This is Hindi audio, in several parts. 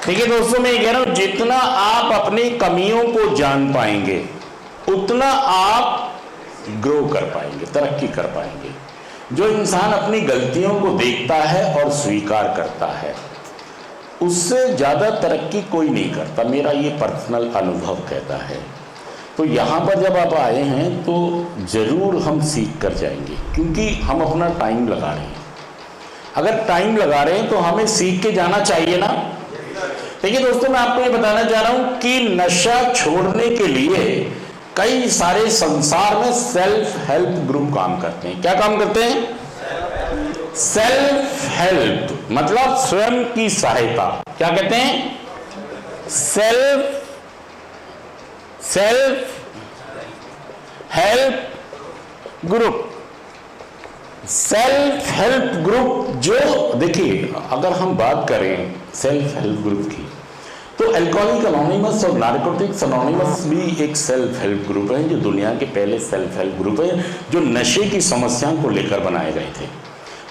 ठीक है दोस्तों, मैं ये कह रहा हूं जितना आप अपनी कमियों को जान पाएंगे उतना आप ग्रो कर पाएंगे, तरक्की कर पाएंगे। जो इंसान अपनी गलतियों को देखता है और स्वीकार करता है उससे ज़्यादा तरक्की कोई नहीं करता, मेरा ये पर्सनल अनुभव कहता है। तो यहाँ पर जब आप आए हैं तो ज़रूर हम सीख कर जाएंगे, क्योंकि हम अपना टाइम लगा रहे हैं। अगर टाइम लगा रहे हैं तो हमें सीख के जाना चाहिए ना। देखिए दोस्तों, मैं आपको ये बताना चाह रहा हूँ कि नशा छोड़ने के लिए कई सारे संसार में सेल्फ हेल्प ग्रुप काम करते हैं। क्या काम करते हैं? सेल्फ हेल्प मतलब स्वयं की सहायता। क्या कहते हैं? Self help group. Self help group जो, देखिए अगर हम बात करें सेल्फ हेल्प ग्रुप की तो अल्कोहलिक अनोनिमस और नारकोटिक्स अनोनिमस भी एक सेल्फ हेल्प ग्रुप है, जो दुनिया के पहले सेल्फ हेल्प ग्रुप है जो नशे की समस्या को लेकर बनाए गए थे।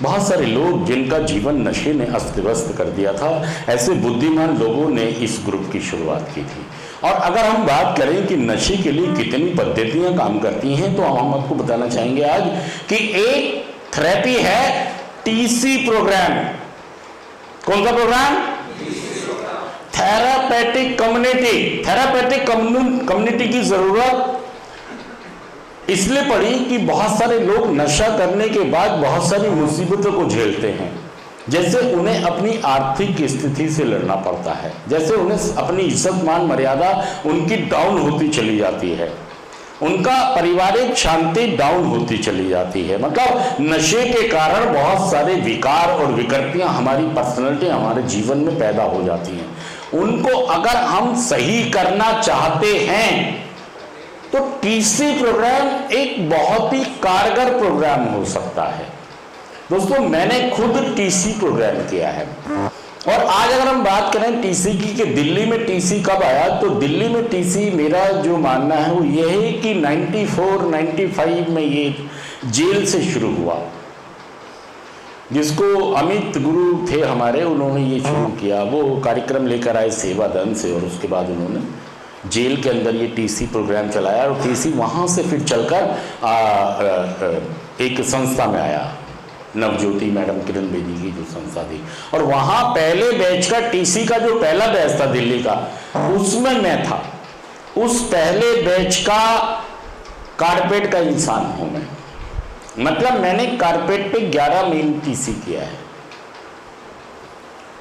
बहुत सारे लोग जिनका जीवन नशे ने अस्त व्यस्त कर दिया था, ऐसे बुद्धिमान लोगों ने इस ग्रुप की शुरुआत की थी। और अगर हम बात करें कि नशे के लिए कितनी पद्धतियां काम करती हैं तो हम आपको बताना चाहेंगे आज कि एक थेरेपी है टीसी प्रोग्राम। कौन सा programme? Therapeutic community. Therapeutic community की जरूरत इसलिए पड़ी कि बहुत सारे लोग नशा करने के बाद बहुत सारी मुसीबतों को झेलते हैं। जैसे उन्हें अपनी आर्थिक स्थिति से लड़ना पड़ता है, जैसे उन्हें अपनी इज्जत मान मर्यादा उनकी डाउन होती चली जाती है, उनका पारिवारिक शांति डाउन होती चली जाती है। मतलब नशे के कारण बहुत सारे विकार और विकृतियां हमारी पर्सनैलिटी, हमारे जीवन में पैदा हो जाती हैं। उनको अगर हम सही करना चाहते हैं तो टीसी प्रोग्राम एक बहुत ही कारगर प्रोग्राम हो सकता है। दोस्तों, मैंने खुद टीसी प्रोग्राम किया है। और आज अगर हम बात करें टीसी की कि दिल्ली में टीसी कब आया, तो दिल्ली में टीसी मेरा जो मानना है वो ये है कि 94-95 में ये जेल से शुरू हुआ, जिसको अमित गुरु थे हमारे, उन्होंने ये शुरू किया। वो कार्यक्रम लेकर आए सेवादन से और उसके बाद उन्होंने जेल के अंदर ये टीसी प्रोग्राम चलाया और टीसी वहाँ से फिर चलकर एक संस्था में आया, नवज्योति मैडम किरण बेदी की जो संस्था थी। और वहाँ पहले बैच का टीसी का जो पहला बैच था दिल्ली का, उसमें मैं था। उस पहले बैच का कारपेट का इंसान हूँ मैं। मतलब मैंने कारपेट पे 11 महीने टीसी किया है।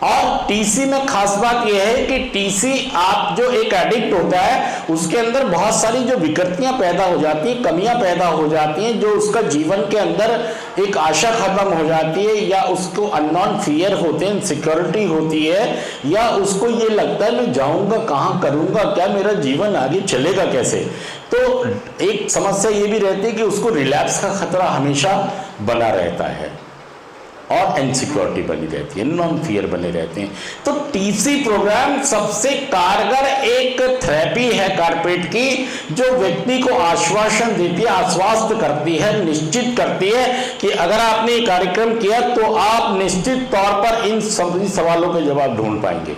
और टीसी में खास बात यह है कि टीसी, आप जो एक एडिक्ट होता है उसके अंदर बहुत सारी जो विकृतियां पैदा हो जाती हैं, कमियां पैदा हो जाती हैं, जो उसका जीवन के अंदर एक आशा खत्म हो जाती है, या उसको अननोन फियर होते हैं, इनसिक्योरिटी होती है, या उसको ये लगता है मैं जाऊंगा कहाँ, करूंगा क्या, मेरा जीवन आगे चलेगा कैसे। तो एक समस्या ये भी रहती है कि उसको रिलैप्स का खतरा हमेशा बना रहता है और इनसिक्योरिटी बनी रहती है, नॉन फियर बने रहते हैं। तो टीसी प्रोग्राम सबसे कारगर एक थेरेपी है कारपेट की, जो व्यक्ति को आश्वासन देती है, आश्वस्त करती है, निश्चित करती है कि अगर आपने ये कार्यक्रम किया तो आप निश्चित तौर पर इन सभी सवालों के जवाब ढूंढ पाएंगे।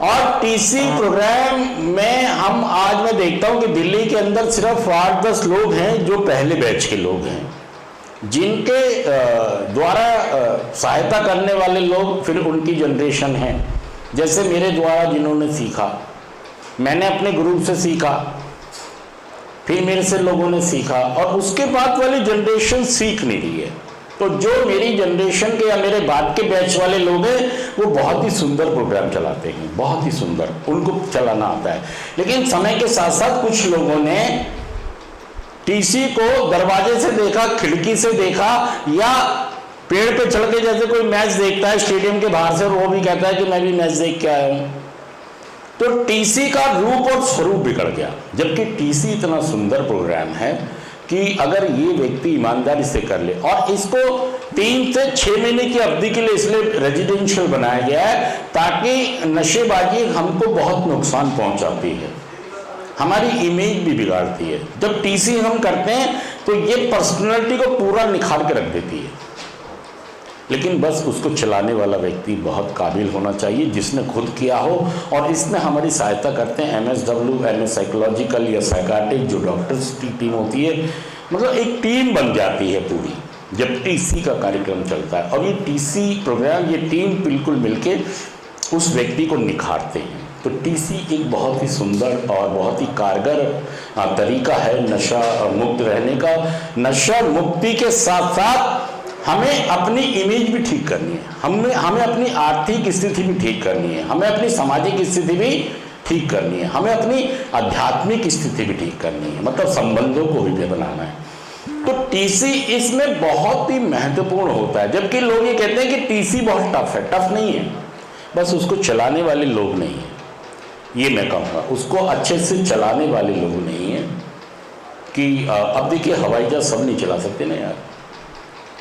और टीसी प्रोग्राम में हम आज मैं देखता हूं कि दिल्ली के अंदर सिर्फ 8-10 लोग हैं जो पहले बैच के लोग हैं, जिनके द्वारा सहायता करने वाले लोग फिर उनकी जनरेशन है। जैसे मेरे द्वारा जिन्होंने सीखा, मैंने अपने ग्रुप से सीखा, फिर मेरे से लोगों ने सीखा, और उसके बाद वाली जनरेशन सीख नहीं रही है। तो जो मेरी जनरेशन के या मेरे बाद के बैच वाले लोग हैं वो बहुत ही सुंदर प्रोग्राम चलाते हैं, बहुत ही सुंदर, उनको चलाना आता है। लेकिन समय के साथ साथ कुछ लोगों ने टीसी को दरवाजे से देखा, खिड़की से देखा, या पेड़ पे चढ़ के जैसे कोई मैच देखता है स्टेडियम के बाहर से और वो भी कहता है कि मैं भी मैच देख के आया हूं। तो टीसी का रूप और स्वरूप बिगड़ गया। जबकि टीसी इतना सुंदर प्रोग्राम है कि अगर ये व्यक्ति ईमानदारी से कर ले, और इसको 3 से 6 महीने की अवधि के लिए इसलिए रेजिडेंशियल बनाया गया है ताकि नशेबाजी हमको बहुत नुकसान पहुंचाती है, हमारी इमेज भी बिगाड़ती है। जब टीसी हम करते हैं तो ये पर्सनालिटी को पूरा निखार के रख देती है। लेकिन बस उसको चलाने वाला व्यक्ति बहुत काबिल होना चाहिए, जिसने खुद किया हो। और इसमें हमारी सहायता करते हैं MSW, MS साइकोलॉजिकल या साइकाट्रिक जो डॉक्टर्स की टीम होती है, मतलब एक टीम बन जाती है पूरी जब TC का कार्यक्रम चलता है। और ये TC प्रोग्राम, ये टीम बिल्कुल मिलके उस व्यक्ति को निखारते हैं। तो TC एक बहुत ही सुंदर और बहुत ही कारगर तरीका है नशा मुक्त रहने का। नशा मुक्ति के साथ साथ हमें अपनी इमेज भी ठीक करनी है, हमें अपनी आर्थिक स्थिति भी ठीक करनी है, हमें अपनी सामाजिक स्थिति भी ठीक करनी है, हमें अपनी आध्यात्मिक स्थिति भी ठीक करनी है, मतलब संबंधों को भी बनाना है। तो TC इसमें बहुत ही महत्वपूर्ण होता है। जबकि लोग ये कहते हैं कि TC बहुत टफ है, टफ नहीं है, बस उसको चलाने वाले लोग नहीं हैं। ये मैं कहूँगा, उसको अच्छे से चलाने वाले लोग नहीं हैं। कि अब देखिए हवाई जहाज सब नहीं चला सकते ना यार।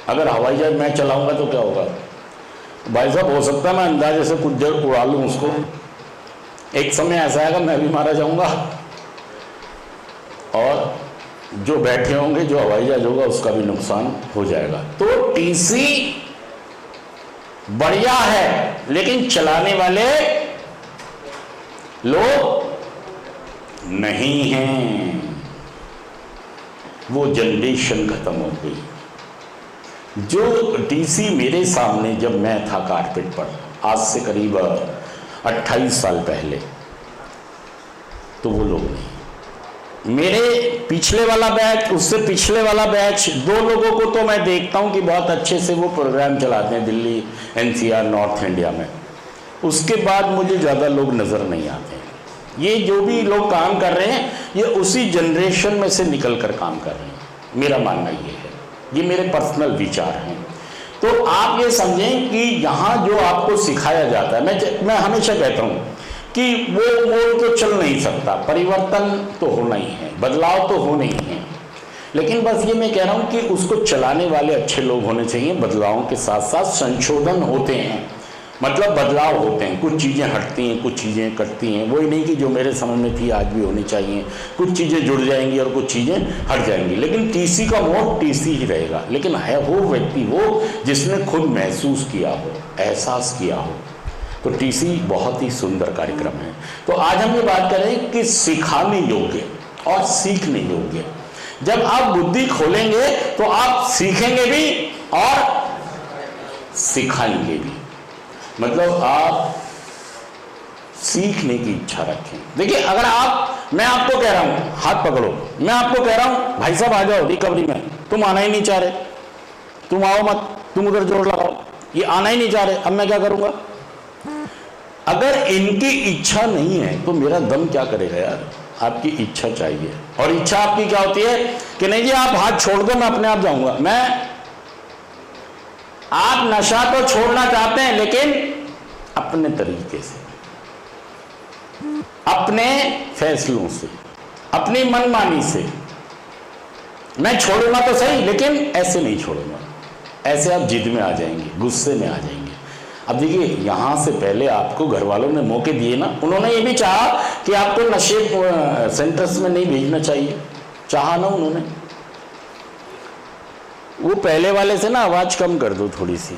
अगर हवाई जहाज मैं चलाऊंगा तो क्या होगा भाई साहब, हो सकता है मैं अंदाजे से कुछ देर उड़ा लूँ उसको, एक समय ऐसा आएगा मैं भी मारा जाऊंगा और जो बैठे होंगे, जो हवाई जहाज होगा उसका भी नुकसान हो जाएगा। तो TC बढ़िया है, लेकिन चलाने वाले लोग नहीं हैं। वो जनरेशन खत्म हो गई। जो TC मेरे सामने जब मैं था कारपेट पर, आज से करीब 28 साल पहले, तो वो लोग नहीं। मेरे पिछले वाला बैच, उससे पिछले वाला बैच, दो लोगों को तो मैं देखता हूं कि बहुत अच्छे से वो प्रोग्राम चलाते हैं दिल्ली NCR नॉर्थ इंडिया में। उसके बाद मुझे ज़्यादा लोग नज़र नहीं आते। ये जो भी लोग काम कर रहे हैं, ये उसी जनरेशन में से निकल कर काम कर रहे हैं। मेरा मानना ये है, ये मेरे पर्सनल विचार हैं। तो आप ये समझें कि यहाँ जो आपको सिखाया जाता है, मैं हमेशा कहता हूँ कि वो मोड़ तो चल नहीं सकता, परिवर्तन तो होना ही है, बदलाव तो होने ही है। लेकिन बस ये मैं कह रहा हूँ कि उसको चलाने वाले अच्छे लोग होने चाहिए। बदलावों के साथ साथ संशोधन होते हैं, मतलब बदलाव होते हैं, कुछ चीज़ें हटती हैं, कुछ चीज़ें कटती हैं। वही नहीं कि जो मेरे समय में थी आज भी होनी चाहिए, कुछ चीज़ें जुड़ जाएंगी और कुछ चीज़ें हट जाएंगी। लेकिन TC का मोड़ TC ही रहेगा। लेकिन है वो व्यक्ति वो जिसने खुद महसूस किया हो, एहसास किया हो। तो TC बहुत ही सुंदर कार्यक्रम है। तो आज हम ये बात करें कि सिखाने योग्य और सीखने योग्य। जब आप बुद्धि खोलेंगे तो आप सीखेंगे भी और सिखाएंगे भी, मतलब आप सीखने की इच्छा रखें। देखिए, अगर मैं आपको कह रहा हूं हाथ पकड़ो, मैं आपको कह रहा हूं भाई साहब आ जाओ रिकवरी में, तुम आना ही नहीं चाह रहे, तुम आओ मत, तुम उधर जोर लगाओ, ये आना ही नहीं चाह रहे, अब मैं क्या करूंगा? अगर इनकी इच्छा नहीं है तो मेरा दम क्या करेगा यार? आपकी इच्छा चाहिए। और इच्छा आपकी क्या होती है कि नहीं जी आप हाथ छोड़ दो, मैं अपने आप जाऊंगा। आप नशा तो छोड़ना चाहते हैं, लेकिन अपने तरीके से, अपने फैसलों से, अपनी मनमानी से। मैं छोड़ूंगा तो सही, लेकिन ऐसे नहीं छोड़ूंगा। ऐसे आप जिद में आ जाएंगे, गुस्से में आ जाएंगे। अब देखिए, यहां से पहले आपको घर वालों ने मौके दिए ना, उन्होंने ये भी चाहा कि आपको नशे सेंटर्स में नहीं भेजना चाहिए, चाहा ना उन्होंने। वो पहले वाले से ना आवाज कम कर दो थोड़ी सी।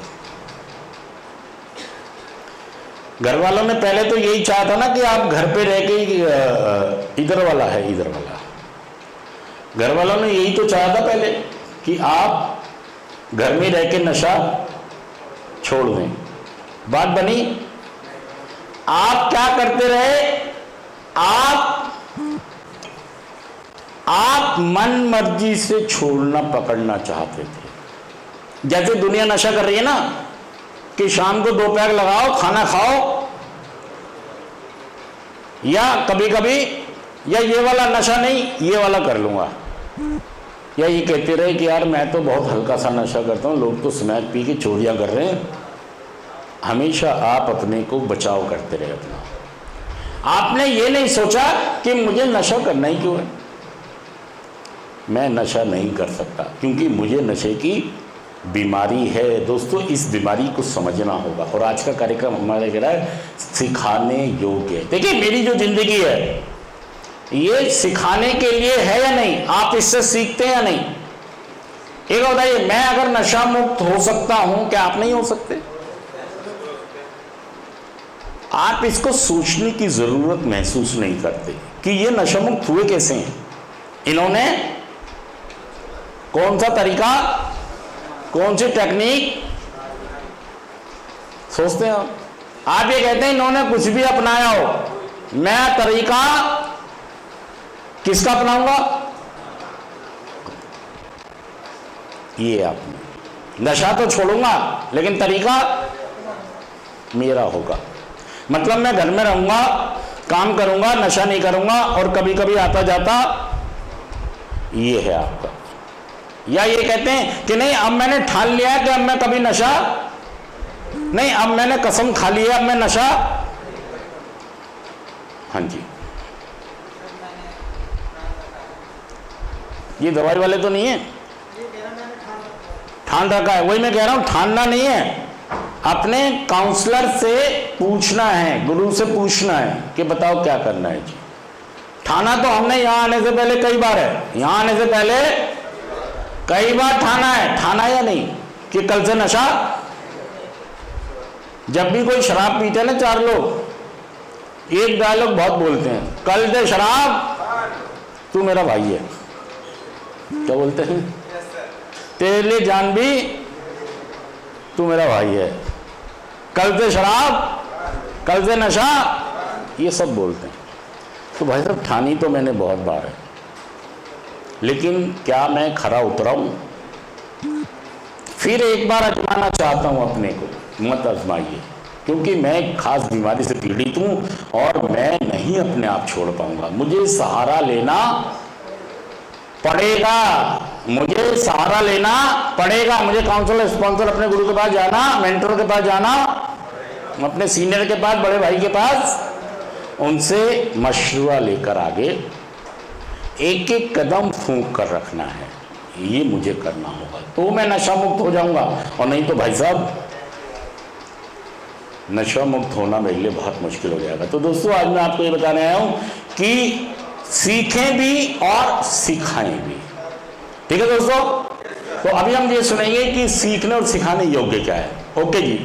घर वालों ने पहले तो यही चाहा था ना कि आप घर पे रह के, इधर वाला है, इधर वाला, घर वालों ने यही तो चाहा था पहले कि आप घर में रह के नशा छोड़ दें। बात बनी। आप क्या करते रहे? आप मन मर्जी से छोड़ना पकड़ना चाहते थे। जैसे दुनिया नशा कर रही है ना कि शाम को 2 पैक लगाओ, खाना खाओ, या कभी कभी या ये वाला नशा नहीं, ये वाला कर लूंगा, या ये कहते रहे कि यार मैं तो बहुत हल्का सा नशा करता हूं, लोग तो स्मैक पी के चोरियां कर रहे हैं। हमेशा आप अपने को बचाव करते रहे अपना। आपने ये नहीं सोचा कि मुझे नशा करना ही क्यों है, मैं नशा नहीं कर सकता क्योंकि मुझे नशे की बीमारी है। दोस्तों, इस बीमारी को समझना होगा। और आज का कार्यक्रम हमारे कह रहा है सिखाने योग्य। देखिए, मेरी जो जिंदगी है ये सिखाने के लिए है या नहीं? आप इससे सीखते हैं या नहीं? एक बताइए, मैं अगर नशा मुक्त हो सकता हूं, क्या आप नहीं हो सकते? आप इसको सोचने की जरूरत महसूस नहीं करते कि ये नशा मुक्त हुए कैसे हैं। इन्होंने कौन सा तरीका, कौन सी टेक्निक सोचते हैं आप ये कहते हैं इन्होंने कुछ भी अपनाया हो, मैं तरीका किसका अपनाऊंगा? ये आपने नशा तो छोड़ूंगा लेकिन तरीका मेरा होगा। मतलब मैं घर में रहूंगा, काम करूंगा, नशा नहीं करूंगा और कभी कभी आता जाता, ये है आपका। या ये कहते हैं कि नहीं, अब मैंने ठान लिया है कि अब मैं कभी नशा नहीं, अब मैंने कसम खा ली है, अब मैं नशा, हाँ जी, ये दवाई वाले तो नहीं है, ठान रखा है। वही मैं कह रहा हूं, ठानना नहीं है, अपने काउंसलर से पूछना है, गुरु से पूछना है कि बताओ क्या करना है जी। ठाना तो हमने यहां आने से पहले कई बार है, यहां आने से पहले कई बार ठाना है। ठाना या नहीं कि कल से नशा, जब भी कोई शराब पीते हैं ना, चार लोग एक डायलॉग बहुत बोलते हैं, कल से शराब तू मेरा भाई है। क्या बोलते हैं? तेरे लिए जान भी तू मेरा भाई है। कल से शराब, कल से नशा, ये सब बोलते हैं। तो भाई साहब, ठानी तो मैंने बहुत बार है, लेकिन क्या मैं खरा उतरा हूं? फिर एक बार आजमाना चाहता हूं अपने को, मत आजमाइए, क्योंकि मैं एक खास बीमारी से पीड़ित हूं और मैं नहीं अपने आप छोड़ पाऊंगा। मुझे सहारा लेना पड़ेगा, मुझे सहारा लेना पड़ेगा। मुझे काउंसलर, स्पॉन्सर, अपने गुरु के पास जाना, मेंटर के पास जाना, अपने सीनियर के पास, बड़े भाई के पास, उनसे मशवरा लेकर आगे एक एक कदम फूंक कर रखना है। ये मुझे करना होगा, तो मैं नशा मुक्त हो जाऊंगा, और नहीं तो भाई साहब नशा मुक्त होना मेरे लिए बहुत मुश्किल हो जाएगा। तो दोस्तों, आज मैं आपको ये बताने आया हूं कि सीखें भी और सिखाएं भी। ठीक है दोस्तों? तो अभी हम ये सुनेंगे कि सीखने और सिखाने योग्य क्या है। ओके जी।